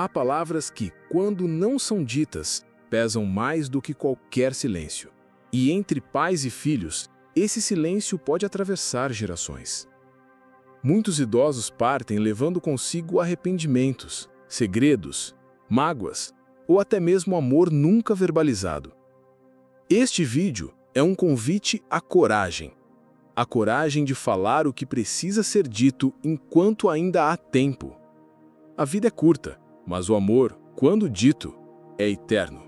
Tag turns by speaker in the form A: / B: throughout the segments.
A: Há palavras que, quando não são ditas, pesam mais do que qualquer silêncio. E entre pais e filhos, esse silêncio pode atravessar gerações. Muitos idosos partem levando consigo arrependimentos, segredos, mágoas ou até mesmo amor nunca verbalizado. Este vídeo é um convite à coragem. A coragem de falar o que precisa ser dito enquanto ainda há tempo. A vida é curta, mas o amor, quando dito, é eterno.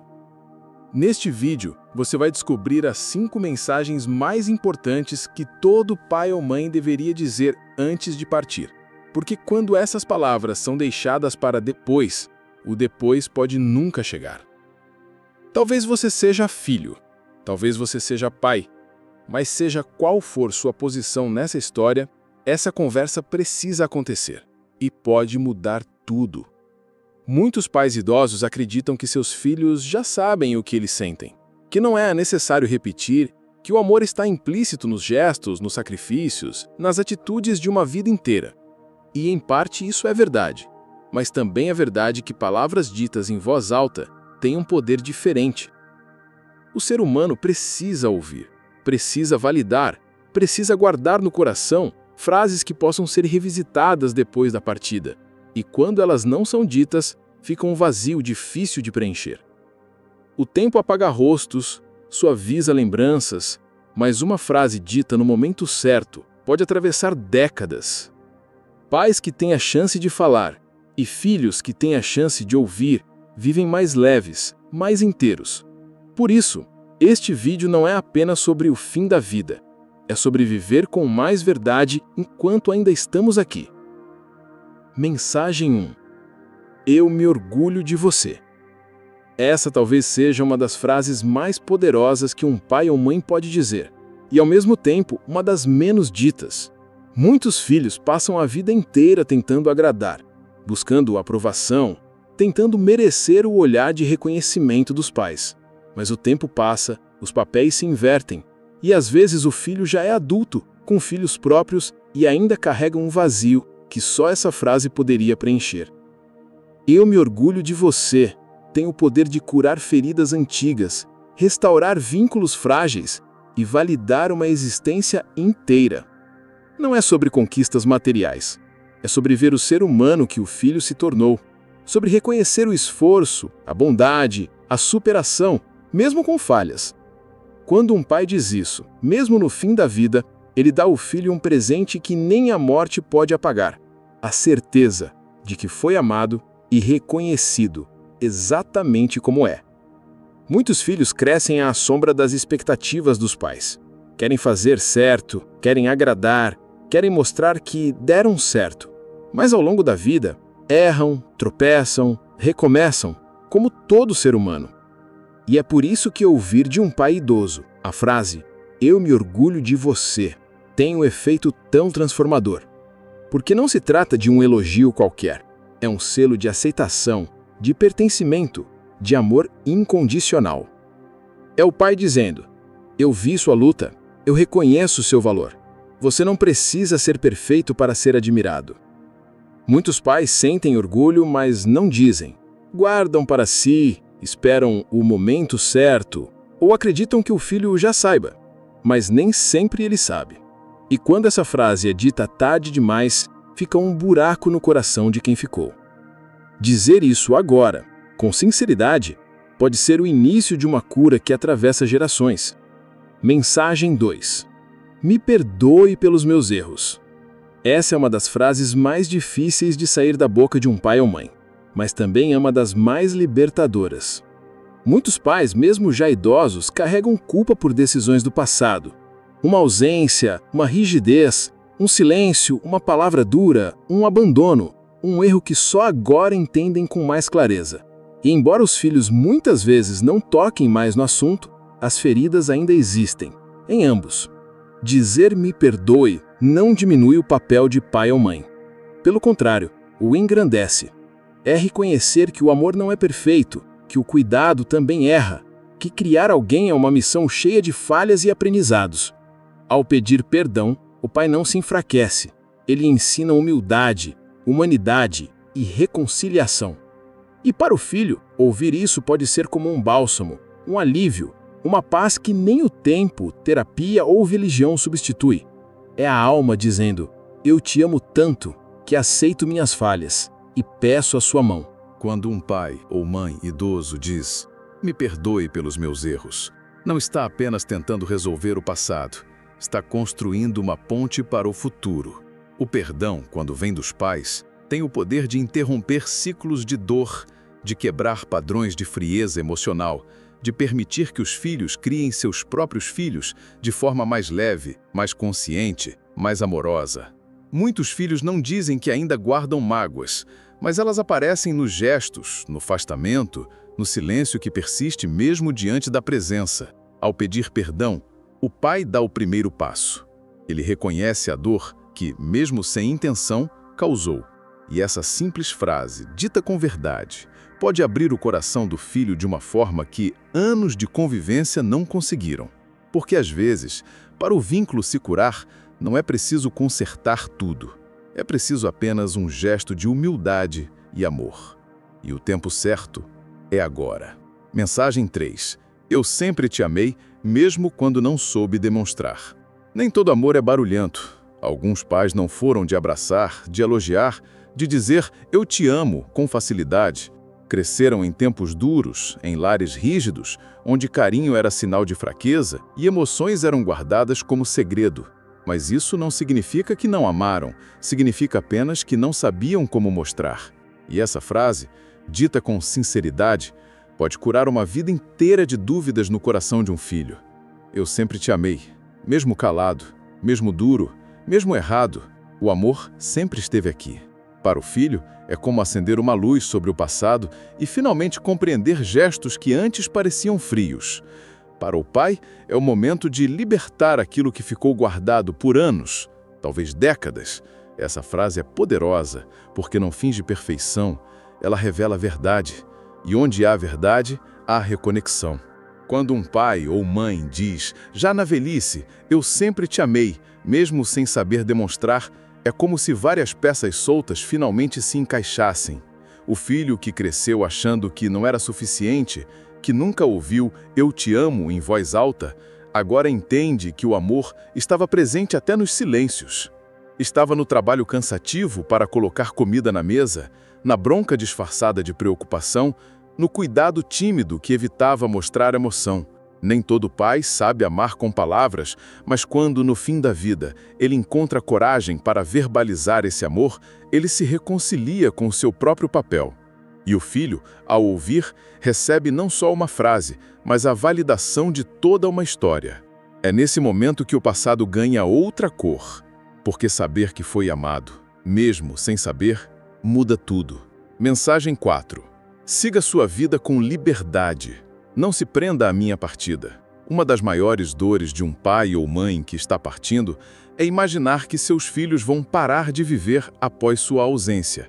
A: Neste vídeo, você vai descobrir as 5 mensagens mais importantes que todo pai ou mãe deveria dizer antes de partir. Porque quando essas palavras são deixadas para depois, o depois pode nunca chegar. Talvez você seja filho, talvez você seja pai, mas seja qual for sua posição nessa história, essa conversa precisa acontecer e pode mudar tudo. Muitos pais idosos acreditam que seus filhos já sabem o que eles sentem, que não é necessário repetir, que o amor está implícito nos gestos, nos sacrifícios, nas atitudes de uma vida inteira. E em parte isso é verdade, mas também é verdade que palavras ditas em voz alta têm um poder diferente. O ser humano precisa ouvir, precisa validar, precisa guardar no coração frases que possam ser revisitadas depois da partida. E quando elas não são ditas, fica um vazio difícil de preencher. O tempo apaga rostos, suaviza lembranças, mas uma frase dita no momento certo pode atravessar décadas. Pais que têm a chance de falar e filhos que têm a chance de ouvir vivem mais leves, mais inteiros. Por isso, este vídeo não é apenas sobre o fim da vida, é sobre viver com mais verdade enquanto ainda estamos aqui. Mensagem 1. Eu me orgulho de você. Essa talvez seja uma das frases mais poderosas que um pai ou mãe pode dizer, e ao mesmo tempo uma das menos ditas. Muitos filhos passam a vida inteira tentando agradar, buscando aprovação, tentando merecer o olhar de reconhecimento dos pais. Mas o tempo passa, os papéis se invertem, e às vezes o filho já é adulto, com filhos próprios e ainda carrega um vazio que só essa frase poderia preencher. Eu me orgulho de você. Tem o poder de curar feridas antigas, restaurar vínculos frágeis e validar uma existência inteira. Não é sobre conquistas materiais. É sobre ver o ser humano que o filho se tornou. Sobre reconhecer o esforço, a bondade, a superação, mesmo com falhas. Quando um pai diz isso, mesmo no fim da vida, ele dá ao filho um presente que nem a morte pode apagar. A certeza de que foi amado e reconhecido exatamente como é. Muitos filhos crescem à sombra das expectativas dos pais. Querem fazer certo, querem agradar, querem mostrar que deram certo. Mas ao longo da vida, erram, tropeçam, recomeçam, como todo ser humano. E é por isso que ouvir de um pai idoso a frase "Eu me orgulho de você" tem um efeito tão transformador. Porque não se trata de um elogio qualquer. É um selo de aceitação, de pertencimento, de amor incondicional. É o pai dizendo: eu vi sua luta, eu reconheço seu valor. Você não precisa ser perfeito para ser admirado. Muitos pais sentem orgulho, mas não dizem. Guardam para si, esperam o momento certo, ou acreditam que o filho já saiba, mas nem sempre ele sabe. E quando essa frase é dita tarde demais, fica um buraco no coração de quem ficou. Dizer isso agora, com sinceridade, pode ser o início de uma cura que atravessa gerações. Mensagem 2. Me perdoe pelos meus erros. Essa é uma das frases mais difíceis de sair da boca de um pai ou mãe, mas também é uma das mais libertadoras. Muitos pais, mesmo já idosos, carregam culpa por decisões do passado. Uma ausência, uma rigidez, um silêncio, uma palavra dura, um abandono, um erro que só agora entendem com mais clareza. E embora os filhos muitas vezes não toquem mais no assunto, as feridas ainda existem, em ambos. Dizer "me perdoe" não diminui o papel de pai ou mãe. Pelo contrário, o engrandece. É reconhecer que o amor não é perfeito, que o cuidado também erra, que criar alguém é uma missão cheia de falhas e aprendizados. Ao pedir perdão, o pai não se enfraquece. Ele ensina humildade, humanidade e reconciliação. E para o filho, ouvir isso pode ser como um bálsamo, um alívio, uma paz que nem o tempo, terapia ou religião substitui. É a alma dizendo: eu te amo tanto que aceito minhas falhas e peço a sua mão.
B: Quando um pai ou mãe idoso diz: me perdoe pelos meus erros, não está apenas tentando resolver o passado, está construindo uma ponte para o futuro. O perdão, quando vem dos pais, tem o poder de interromper ciclos de dor, de quebrar padrões de frieza emocional, de permitir que os filhos criem seus próprios filhos de forma mais leve, mais consciente, mais amorosa. Muitos filhos não dizem que ainda guardam mágoas, mas elas aparecem nos gestos, no afastamento, no silêncio que persiste mesmo diante da presença. Ao pedir perdão, o pai dá o primeiro passo. Ele reconhece a dor que, mesmo sem intenção, causou. E essa simples frase, dita com verdade, pode abrir o coração do filho de uma forma que anos de convivência não conseguiram. Porque, às vezes, para o vínculo se curar, não é preciso consertar tudo. É preciso apenas um gesto de humildade e amor. E o tempo certo é agora. Mensagem 3. Eu sempre te amei, mesmo quando não soube demonstrar. Nem todo amor é barulhento. Alguns pais não foram de abraçar, de elogiar, de dizer eu te amo com facilidade. Cresceram em tempos duros, em lares rígidos, onde carinho era sinal de fraqueza e emoções eram guardadas como segredo. Mas isso não significa que não amaram, significa apenas que não sabiam como mostrar. E essa frase, dita com sinceridade, pode curar uma vida inteira de dúvidas no coração de um filho. Eu sempre te amei, mesmo calado, mesmo duro, mesmo errado, o amor sempre esteve aqui. Para o filho, é como acender uma luz sobre o passado e finalmente compreender gestos que antes pareciam frios. Para o pai, é o momento de libertar aquilo que ficou guardado por anos, talvez décadas. Essa frase é poderosa, porque não finge perfeição, ela revela a verdade. E onde há verdade, há reconexão. Quando um pai ou mãe diz, já na velhice, eu sempre te amei, mesmo sem saber demonstrar, é como se várias peças soltas finalmente se encaixassem. O filho que cresceu achando que não era suficiente, que nunca ouviu eu te amo em voz alta, agora entende que o amor estava presente até nos silêncios. Estava no trabalho cansativo para colocar comida na mesa, na bronca disfarçada de preocupação, no cuidado tímido que evitava mostrar emoção. Nem todo pai sabe amar com palavras, mas quando, no fim da vida, ele encontra coragem para verbalizar esse amor, ele se reconcilia com o seu próprio papel. E o filho, ao ouvir, recebe não só uma frase, mas a validação de toda uma história. É nesse momento que o passado ganha outra cor, porque saber que foi amado, mesmo sem saber, muda tudo. Mensagem 4. Siga sua vida com liberdade. Não se prenda à minha partida. Uma das maiores dores de um pai ou mãe que está partindo é imaginar que seus filhos vão parar de viver após sua ausência,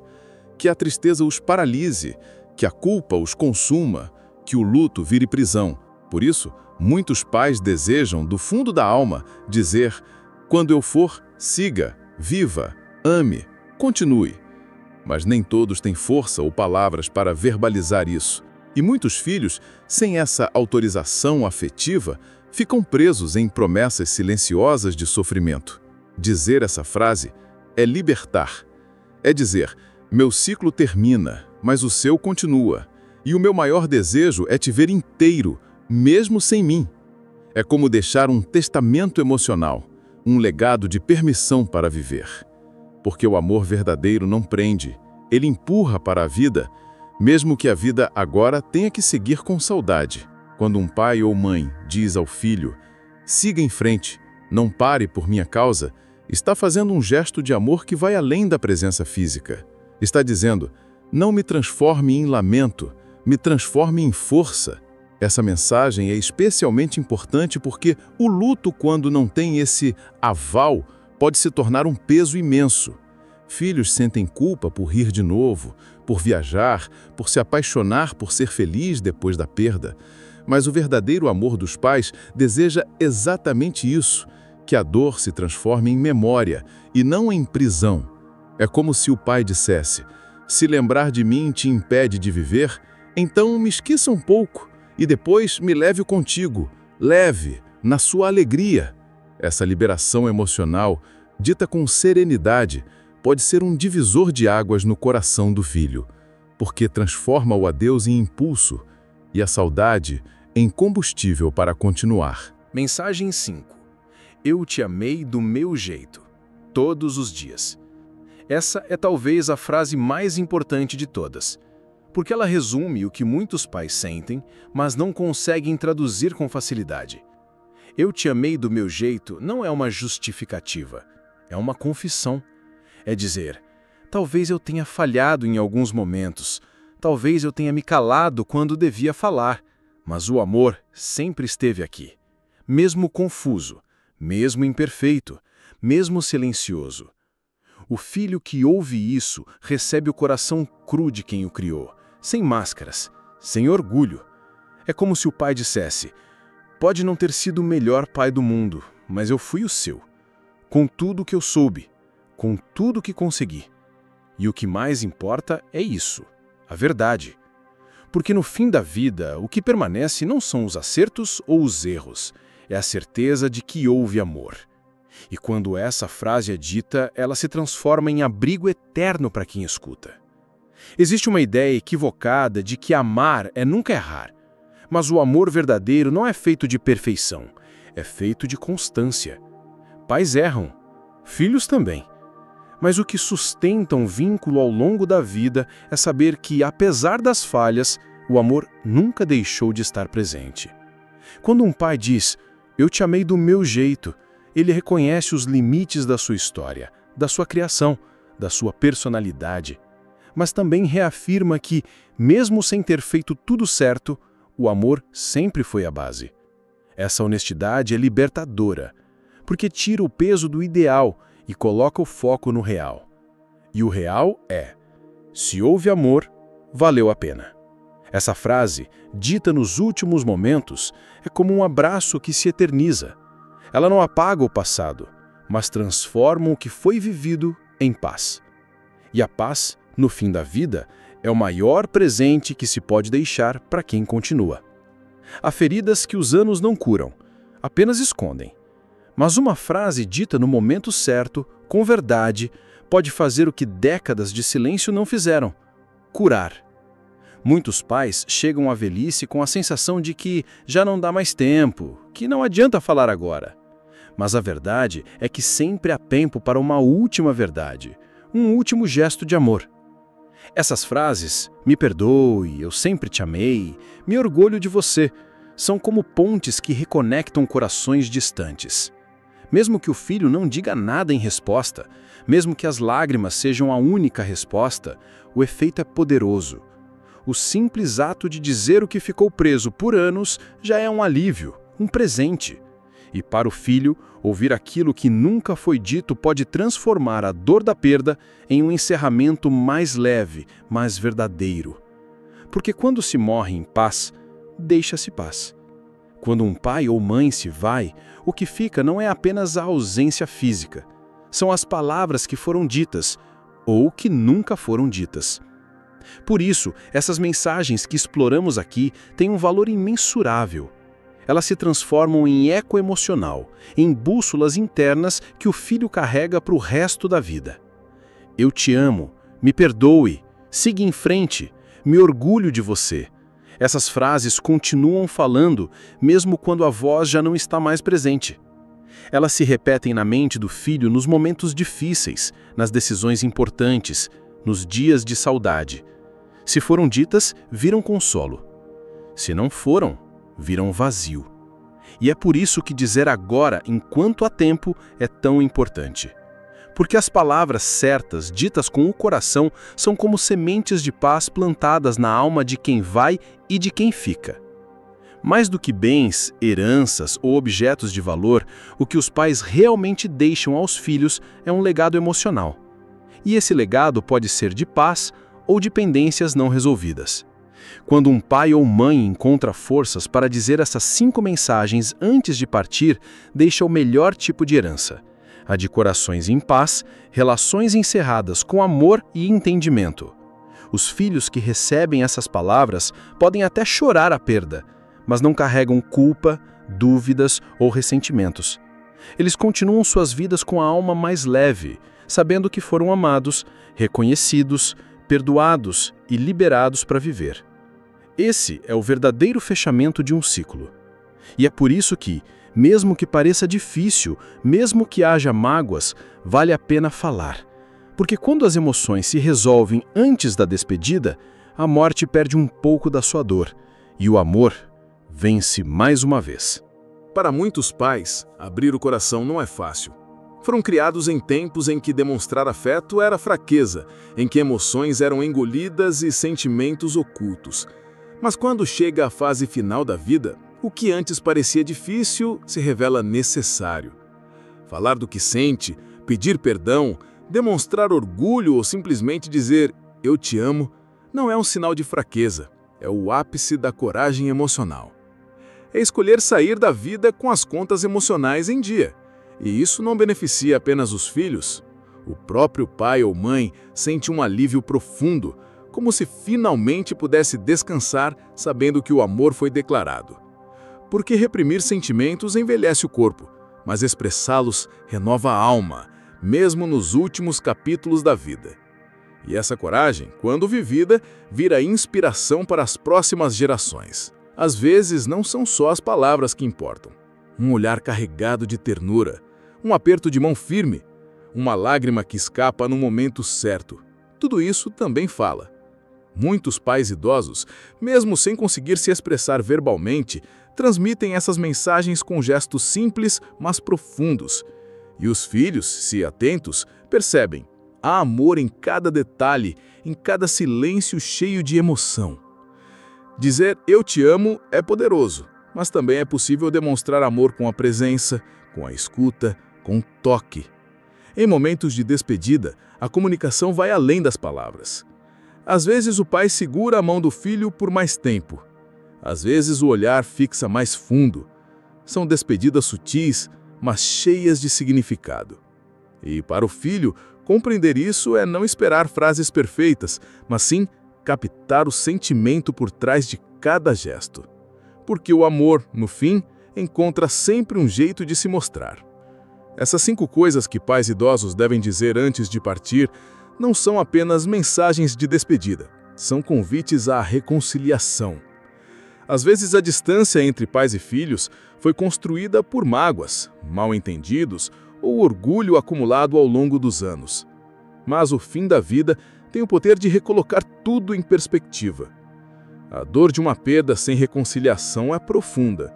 B: que a tristeza os paralise, que a culpa os consuma, que o luto vire prisão. Por isso, muitos pais desejam, do fundo da alma, dizer: quando eu for, siga, viva, ame, continue. Mas nem todos têm força ou palavras para verbalizar isso. E muitos filhos, sem essa autorização afetiva, ficam presos em promessas silenciosas de sofrimento. Dizer essa frase é libertar. É dizer: meu ciclo termina, mas o seu continua. E o meu maior desejo é te ver inteiro, mesmo sem mim. É como deixar um testamento emocional, um legado de permissão para viver. Porque o amor verdadeiro não prende, ele empurra para a vida, mesmo que a vida agora tenha que seguir com saudade. Quando um pai ou mãe diz ao filho: siga em frente, não pare por minha causa, está fazendo um gesto de amor que vai além da presença física. Está dizendo: não me transforme em lamento, me transforme em força. Essa mensagem é especialmente importante porque o luto, quando não tem esse aval, pode se tornar um peso imenso. Filhos sentem culpa por rir de novo, por viajar, por se apaixonar, por ser feliz depois da perda. Mas o verdadeiro amor dos pais deseja exatamente isso, que a dor se transforme em memória e não em prisão. É como se o pai dissesse: Se lembrar de mim te impede de viver, então me esqueça um pouco e depois me leve contigo, leve, na sua alegria. Essa liberação emocional, dita com serenidade, pode ser um divisor de águas no coração do filho, porque transforma o adeus em impulso e a saudade em combustível para continuar.
A: Mensagem 5. Eu te amei do meu jeito, todos os dias. Essa é talvez a frase mais importante de todas, porque ela resume o que muitos pais sentem, mas não conseguem traduzir com facilidade. Eu te amei do meu jeito não é uma justificativa, é uma confissão. É dizer, talvez eu tenha falhado em alguns momentos, talvez eu tenha me calado quando devia falar, mas o amor sempre esteve aqui, mesmo confuso, mesmo imperfeito, mesmo silencioso. O filho que ouve isso recebe o coração cru de quem o criou, sem máscaras, sem orgulho. É como se o pai dissesse, pode não ter sido o melhor pai do mundo, mas eu fui o seu, com tudo que eu soube, com tudo que consegui. E o que mais importa é isso, a verdade. Porque no fim da vida, o que permanece não são os acertos ou os erros, é a certeza de que houve amor. E quando essa frase é dita, ela se transforma em abrigo eterno para quem escuta. Existe uma ideia equivocada de que amar é nunca errar. Mas o amor verdadeiro não é feito de perfeição, é feito de constância. Pais erram, filhos também. Mas o que sustenta um vínculo ao longo da vida é saber que, apesar das falhas, o amor nunca deixou de estar presente. Quando um pai diz, eu te amei do meu jeito, ele reconhece os limites da sua história, da sua criação, da sua personalidade. Mas também reafirma que, mesmo sem ter feito tudo certo, o amor sempre foi a base. Essa honestidade é libertadora, porque tira o peso do ideal e coloca o foco no real. E o real é, se houve amor, valeu a pena. Essa frase, dita nos últimos momentos, é como um abraço que se eterniza. Ela não apaga o passado, mas transforma o que foi vivido em paz. E a paz, no fim da vida, é o maior presente que se pode deixar para quem continua. Há feridas que os anos não curam, apenas escondem. Mas uma frase dita no momento certo, com verdade, pode fazer o que décadas de silêncio não fizeram: curar. Muitos pais chegam à velhice com a sensação de que já não dá mais tempo, que não adianta falar agora. Mas a verdade é que sempre há tempo para uma última verdade, um último gesto de amor. Essas frases, me perdoe, eu sempre te amei, me orgulho de você, são como pontes que reconectam corações distantes. Mesmo que o filho não diga nada em resposta, mesmo que as lágrimas sejam a única resposta, o efeito é poderoso. O simples ato de dizer o que ficou preso por anos já é um alívio, um presente. E para o filho, ouvir aquilo que nunca foi dito pode transformar a dor da perda em um encerramento mais leve, mais verdadeiro. Porque quando se morre em paz, deixa-se paz. Quando um pai ou mãe se vai, o que fica não é apenas a ausência física. São as palavras que foram ditas, ou que nunca foram ditas. Por isso, essas mensagens que exploramos aqui têm um valor imensurável. Elas se transformam em eco emocional, em bússolas internas que o filho carrega para o resto da vida. Eu te amo, me perdoe, siga em frente, me orgulho de você. Essas frases continuam falando, mesmo quando a voz já não está mais presente. Elas se repetem na mente do filho nos momentos difíceis, nas decisões importantes, nos dias de saudade. Se foram ditas, viram consolo. Se não foram, viram vazio. E é por isso que dizer agora, enquanto há tempo, é tão importante. Porque as palavras certas, ditas com o coração, são como sementes de paz plantadas na alma de quem vai e de quem fica. Mais do que bens, heranças ou objetos de valor, o que os pais realmente deixam aos filhos é um legado emocional. E esse legado pode ser de paz ou de pendências não resolvidas. Quando um pai ou mãe encontra forças para dizer essas 5 mensagens antes de partir, deixa o melhor tipo de herança: a de corações em paz, relações encerradas com amor e entendimento.
C: Os filhos que recebem essas palavras podem até chorar a perda, mas não carregam culpa, dúvidas ou ressentimentos. Eles continuam suas vidas com a alma mais leve, sabendo que foram amados, reconhecidos, perdoados e liberados para viver. Esse é o verdadeiro fechamento de um ciclo. E é por isso que, mesmo que pareça difícil, mesmo que haja mágoas, vale a pena falar. Porque quando as emoções se resolvem antes da despedida, a morte perde um pouco da sua dor e o amor vence mais uma vez.
A: Para muitos pais, abrir o coração não é fácil. Foram criados em tempos em que demonstrar afeto era fraqueza, em que emoções eram engolidas e sentimentos ocultos. Mas quando chega a fase final da vida, o que antes parecia difícil se revela necessário. Falar do que sente, pedir perdão, demonstrar orgulho ou simplesmente dizer "eu te amo" não é um sinal de fraqueza, é o ápice da coragem emocional. É escolher sair da vida com as contas emocionais em dia. E isso não beneficia apenas os filhos. O próprio pai ou mãe sente um alívio profundo, como se finalmente pudesse descansar sabendo que o amor foi declarado. Porque reprimir sentimentos envelhece o corpo, mas expressá-los renova a alma, mesmo nos últimos capítulos da vida. E essa coragem, quando vivida, vira inspiração para as próximas gerações. Às vezes, não são só as palavras que importam. Um olhar carregado de ternura, um aperto de mão firme, uma lágrima que escapa no momento certo. Tudo isso também fala. Muitos pais idosos, mesmo sem conseguir se expressar verbalmente, transmitem essas mensagens com gestos simples, mas profundos. E os filhos, se atentos, percebem. Há amor em cada detalhe, em cada silêncio cheio de emoção. Dizer "eu te amo" é poderoso, mas também é possível demonstrar amor com a presença, com a escuta, com o toque. Em momentos de despedida, a comunicação vai além das palavras. Às vezes o pai segura a mão do filho por mais tempo. Às vezes o olhar fixa mais fundo. São despedidas sutis, mas cheias de significado. E para o filho, compreender isso é não esperar frases perfeitas, mas sim captar o sentimento por trás de cada gesto. Porque o amor, no fim, encontra sempre um jeito de se mostrar. Essas 5 coisas que pais idosos devem dizer antes de partir não são apenas mensagens de despedida, são convites à reconciliação. Às vezes a distância entre pais e filhos foi construída por mágoas, mal-entendidos ou orgulho acumulado ao longo dos anos. Mas o fim da vida tem o poder de recolocar tudo em perspectiva. A dor de uma perda sem reconciliação é profunda.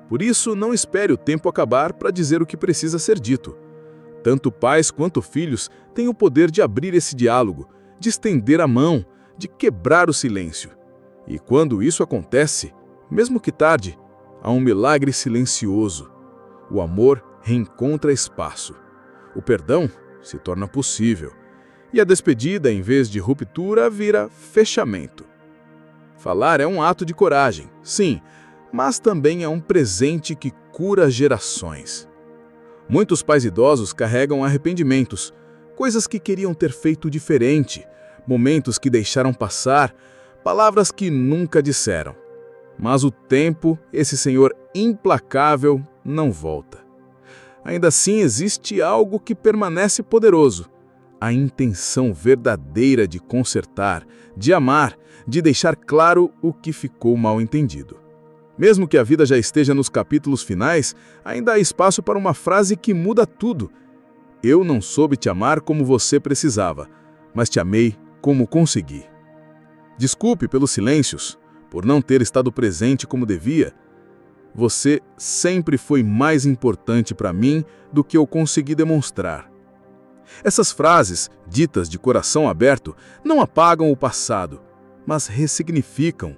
A: Por isso, não espere o tempo acabar para dizer o que precisa ser dito. Tanto pais quanto filhos têm o poder de abrir esse diálogo, de estender a mão, de quebrar o silêncio. E quando isso acontece, mesmo que tarde, há um milagre silencioso. O amor reencontra espaço. O perdão se torna possível. E a despedida, em vez de ruptura, vira fechamento. Falar é um ato de coragem, sim, mas também é um presente que cura gerações. Muitos pais idosos carregam arrependimentos, coisas que queriam ter feito diferente, momentos que deixaram passar, palavras que nunca disseram. Mas o tempo, esse Senhor implacável, não volta. Ainda assim, existe algo que permanece poderoso: a intenção verdadeira de consertar, de amar, de deixar claro o que ficou mal entendido. Mesmo que a vida já esteja nos capítulos finais, ainda há espaço para uma frase que muda tudo. Eu não soube te amar como você precisava, mas te amei como consegui. Desculpe pelos silêncios, por não ter estado presente como devia. Você sempre foi mais importante para mim do que eu consegui demonstrar. Essas frases, ditas de coração aberto, não apagam o passado, mas ressignificam.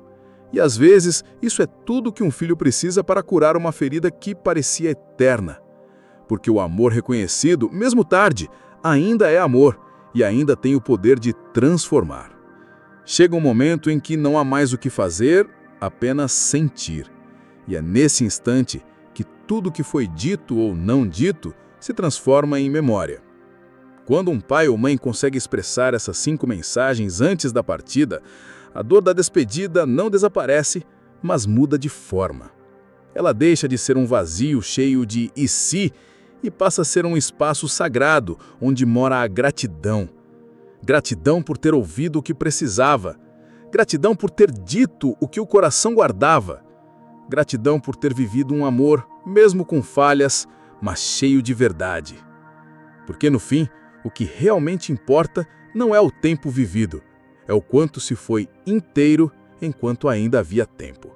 A: E às vezes, isso é tudo que um filho precisa para curar uma ferida que parecia eterna. Porque o amor reconhecido, mesmo tarde, ainda é amor e ainda tem o poder de transformar. Chega um momento em que não há mais o que fazer, apenas sentir. E é nesse instante que tudo que foi dito ou não dito se transforma em memória. quando um pai ou mãe consegue expressar essas 5 mensagens antes da partida, a dor da despedida não desaparece, mas muda de forma. Ela deixa de ser um vazio cheio de "e se" e passa a ser um espaço sagrado onde mora a gratidão. Gratidão por ter ouvido o que precisava. Gratidão por ter dito o que o coração guardava. Gratidão por ter vivido um amor, mesmo com falhas, mas cheio de verdade. Porque no fim, o que realmente importa não é o tempo vivido, é o quanto se foi inteiro enquanto ainda havia tempo.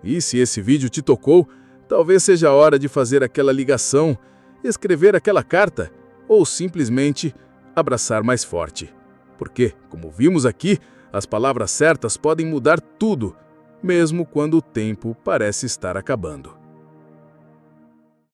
A: E se esse vídeo te tocou, talvez seja a hora de fazer aquela ligação, escrever aquela carta ou simplesmente abraçar mais forte. Porque, como vimos aqui, as palavras certas podem mudar tudo, mesmo quando o tempo parece estar acabando.